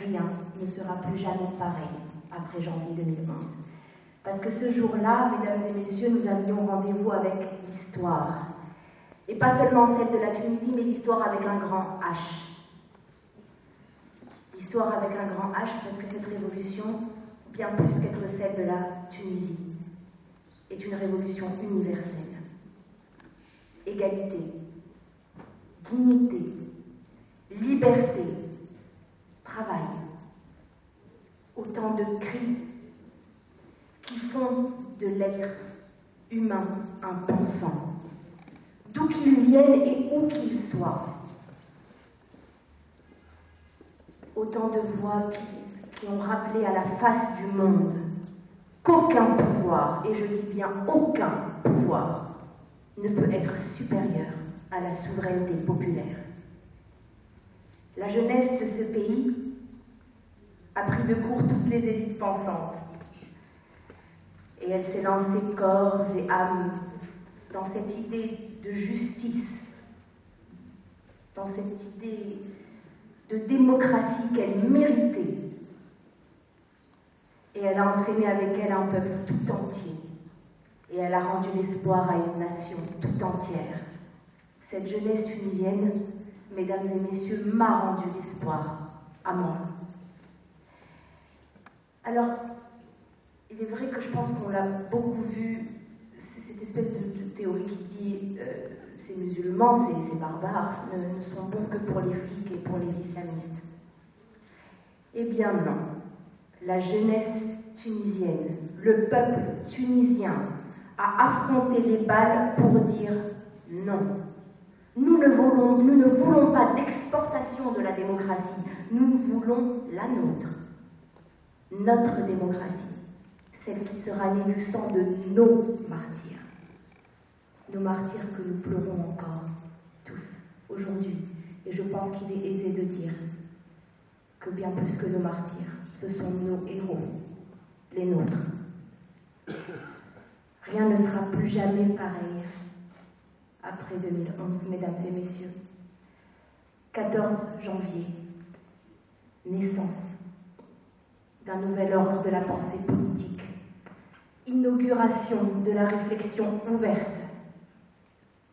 rien ne sera plus jamais pareil après janvier 2011. Parce que ce jour-là, mesdames et messieurs, nous avions rendez-vous avec l'histoire. Et pas seulement celle de la Tunisie, mais l'histoire avec un grand H. L'histoire avec un grand H, parce que cette révolution, bien plus qu'être celle de la Tunisie, est une révolution universelle. Égalité, dignité, liberté, travail. Autant de cris qui font de l'être humain un pensant, d'où qu'il vienne et où qu'il soit. Autant de voix qui ont rappelé à la face du monde qu'aucun pouvoir, et je dis bien aucun pouvoir, ne peut être supérieur à la souveraineté populaire. La jeunesse de ce pays a pris de court toutes les élites pensantes, et elle s'est lancée corps et âme dans cette idée de justice, dans cette idée de démocratie qu'elle méritait. Et elle a entraîné avec elle un peuple tout entier. Et elle a rendu l'espoir à une nation tout entière. Cette jeunesse tunisienne, mesdames et messieurs, m'a rendu l'espoir à moi. Alors, il est vrai que je pense qu'on l'a beaucoup vu, cette espèce de théorie qui dit ces musulmans, ces barbares, ne sont bons que pour les flics et pour les islamistes. Eh bien non. La jeunesse tunisienne, le peuple tunisien a affronté les balles pour dire non. Nous ne voulons pas d'exportation de la démocratie, nous voulons la nôtre. Notre démocratie, celle qui sera née du sang de nos martyrs. Nos martyrs que nous pleurons encore, tous, aujourd'hui. Et je pense qu'il est aisé de dire que bien plus que nos martyrs, ce sont nos héros, les nôtres. Rien ne sera plus jamais pareil après 2011, mesdames et messieurs. 14 janvier, naissance d'un nouvel ordre de la pensée politique, inauguration de la réflexion ouverte,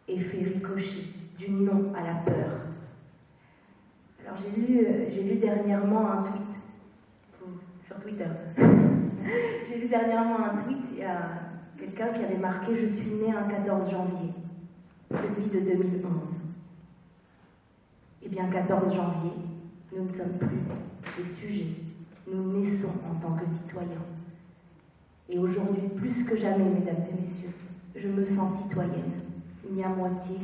effet ricochet du non à la peur. Alors j'ai lu dernièrement un tweet sur Twitter. J'ai lu dernièrement un tweet, il y a quelqu'un qui avait marqué « Je suis né un 14 janvier », celui de 2011. Eh bien, 14 janvier, nous ne sommes plus des sujets, nous naissons en tant que citoyens. Et aujourd'hui, plus que jamais, mesdames et messieurs, je me sens citoyenne. Il n'y a moitié,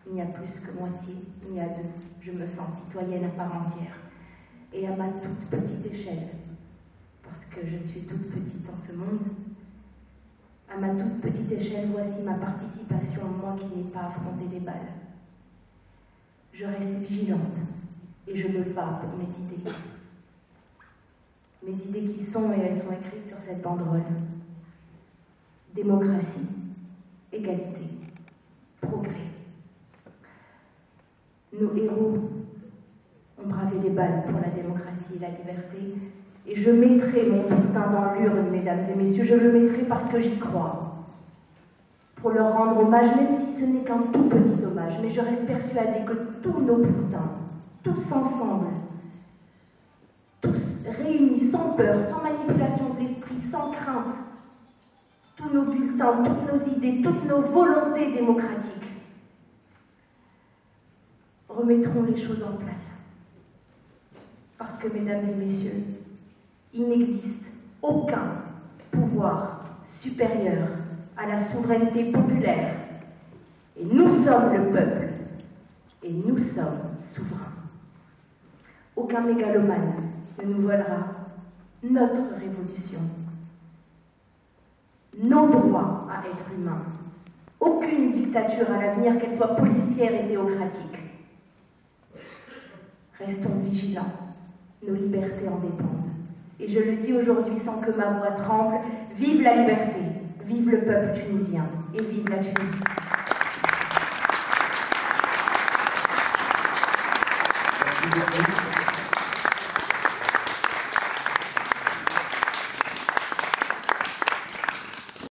il n'y a plus que moitié, il y a deux. Je me sens citoyenne à part entière. Et à ma toute petite échelle, parce que je suis toute petite en ce monde, à ma toute petite échelle, voici ma participation, moi qui n'ai pas affronté les balles. Je reste vigilante et je me bats pour mes idées. Mes idées qui sont, et elles sont écrites sur cette banderole. Démocratie, égalité, progrès. Nos héros ont bravé les balles pour la démocratie et la liberté, et je mettrai mon bulletin dans l'urne, mesdames et messieurs, je le mettrai parce que j'y crois, pour leur rendre hommage, même si ce n'est qu'un tout petit hommage, mais je reste persuadée que tous nos bulletins, tous ensemble, tous réunis, sans peur, sans manipulation de l'esprit, sans crainte, tous nos bulletins, toutes nos idées, toutes nos volontés démocratiques remettront les choses en place. Parce que, mesdames et messieurs, il n'existe aucun pouvoir supérieur à la souveraineté populaire. Et nous sommes le peuple, et nous sommes souverains. Aucun mégalomane ne nous volera notre révolution, nos droits à être humains. Aucune dictature à l'avenir, qu'elle soit policière et théocratique. Restons vigilants, nos libertés en dépendent. Et je le dis aujourd'hui sans que ma voix tremble, vive la liberté, vive le peuple tunisien et vive la Tunisie. Merci beaucoup.